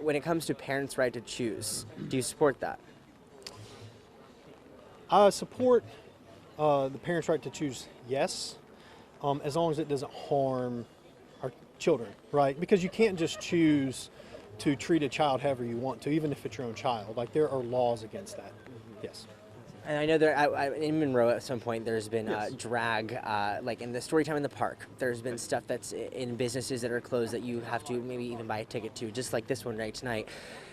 when it comes to parents' right to choose, do you support that? I support the parents' right to choose, yes, as long as it doesn't harm our children, right? Because you can't just choose to treat a child however you want to, even if it's your own child. Like, there are laws against that. Yes. And I know there in Monroe at some point there's been Yes. drag, like in the story time in the park. There's been stuff that's in businesses that are closed that you have to maybe even buy a ticket to, just like this one right tonight.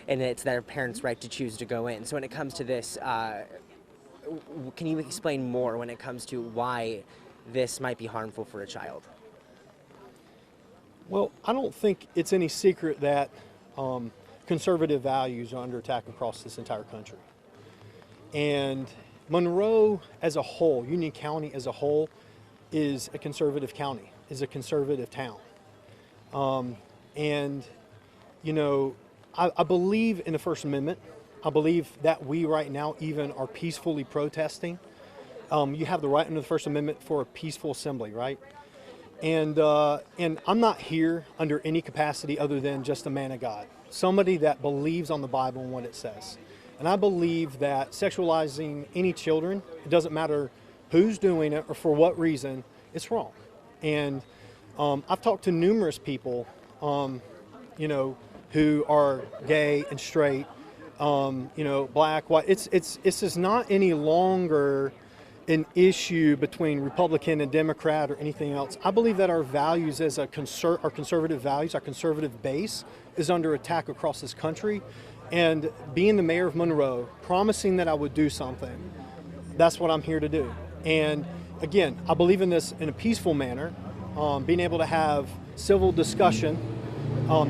And it's their parents' right to choose to go in. So when it comes to this, can you explain more when it comes to why this might be harmful for a child? Well, I don't think it's any secret that conservative values are under attack across this entire country. And Monroe as a whole, Union County as a whole, is a conservative county, is a conservative town. And, you know, I believe in the First Amendment. I believe that we right now even are peacefully protesting. You have the right under the First Amendment for a peaceful assembly, right? And I'm not here under any capacity other than just a man of God, somebody that believes on the Bible and what it says. And I believe that sexualizing any children, it doesn't matter who's doing it or for what reason, it's wrong. And I've talked to numerous people, you know, who are gay and straight, you know, black, white. It's just not any longer an issue between Republican and Democrat or anything else. I believe that our values as our conservative values, our conservative base, is under attack across this country. And being the mayor of Monroe, promising that I would do something, that's what I'm here to do. And again, I believe in this in a peaceful manner, being able to have civil discussion,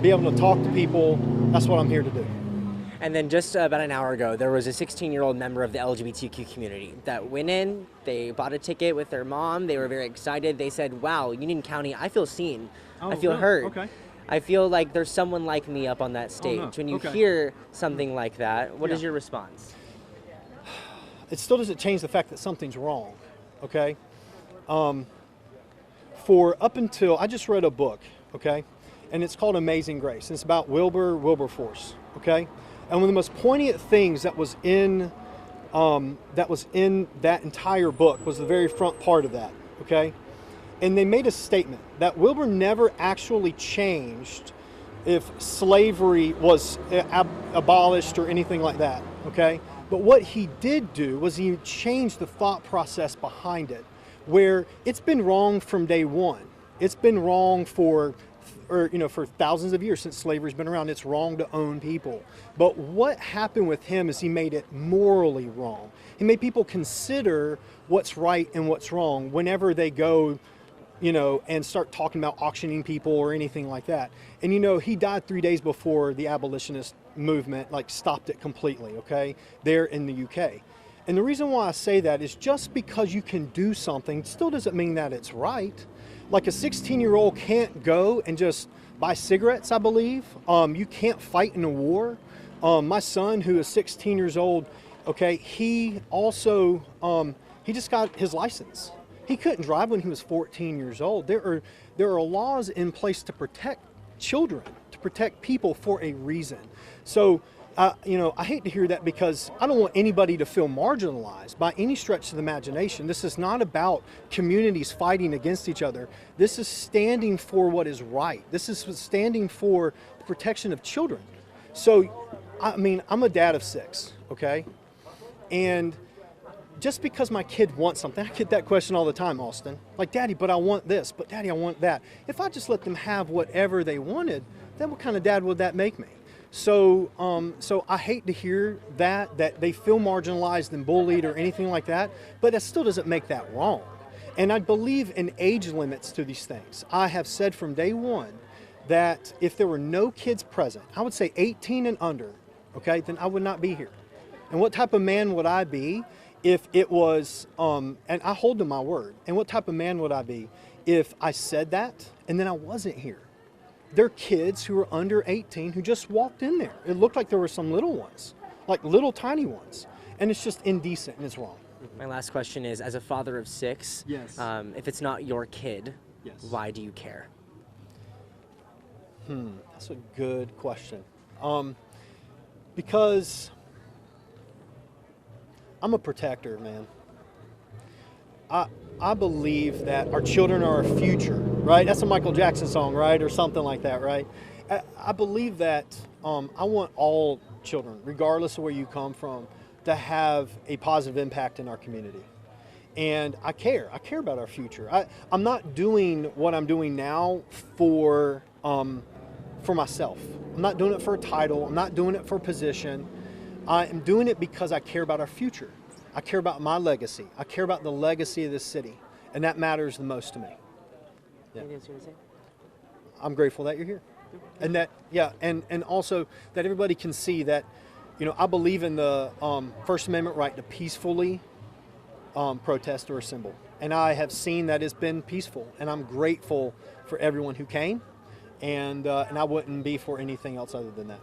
be able to talk to people, that's what I'm here to do. And then just about an hour ago, there was a 16-year-old member of the LGBTQ community that went in, they bought a ticket with their mom, they were very excited, they said, wow, Union County, I feel seen, I feel heard. Okay. I feel like there's someone like me up on that stage. no. When you Okay. hear something like that, what is your response? It still doesn't change the fact that something's wrong, okay? For up until, I just read a book, okay? And it's called Amazing Grace. And it's about Wilberforce, okay? And one of the most poignant things that was in that entire book was the very front part of that, okay? And they made a statement that Wilbur never actually changed if slavery was abolished or anything like that, okay? But what he did do was he changed the thought process behind it, where it's been wrong from day one. It's been wrong for thousands of years since slavery's been around. It's wrong to own people. But what happened with him is he made it morally wrong. He made people consider what's right and what's wrong whenever they go, you know, and start talking about auctioning people or anything like that. And, you know, he died 3 days before the abolitionist movement, like, stopped it completely, okay, there in the UK. And the reason why I say that is just because you can do something still doesn't mean that it's right. Like, a 16-year-old can't go and just buy cigarettes, I believe. You can't fight in a war. My son, who is 16 years old, okay, he also, he just got his license. He couldn't drive when he was 14 years old. There are laws in place to protect children, to protect people for a reason. So, you know, I hate to hear that because I don't want anybody to feel marginalized by any stretch of the imagination. This is not about communities fighting against each other. This is standing for what is right. This is standing for the protection of children. So, I mean, I'm a dad of 6, okay? And just because my kid wants something, I get that question all the time, Austin. Like, Daddy, but I want this, but Daddy, I want that. If I just let them have whatever they wanted, then what kind of dad would that make me? So I hate to hear that they feel marginalized and bullied or anything like that, but that still doesn't make that wrong. And I believe in age limits to these things. I have said from day one that if there were no kids present, I would say 18 and under, okay, then I would not be here. And what type of man would I be if it was, and I hold to my word, and what type of man would I be if I said that and then I wasn't here? There are kids who are under 18 who just walked in there. It looked like there were some little ones, like little tiny ones. And it's just indecent and it's wrong. My last question is, as a father of 6, Yes. If it's not your kid, Yes. why do you care? That's a good question. Because I'm a protector, man. I believe that our children are our future, right? That's a Michael Jackson song, right? Or something like that, right? I believe that I want all children, regardless of where you come from, to have a positive impact in our community. And I care about our future. I'm not doing what I'm doing now for myself. I'm not doing it for a title. I'm not doing it for a position. I am doing it because I care about our future. I care about my legacy. I care about the legacy of this city. And that matters the most to me. Yeah. Anything else you want to say? I'm grateful that you're here. And that, and also that everybody can see that, I believe in the First Amendment right to peacefully protest or assemble. And I have seen that it's been peaceful. And I'm grateful for everyone who came. And I wouldn't be for anything else other than that.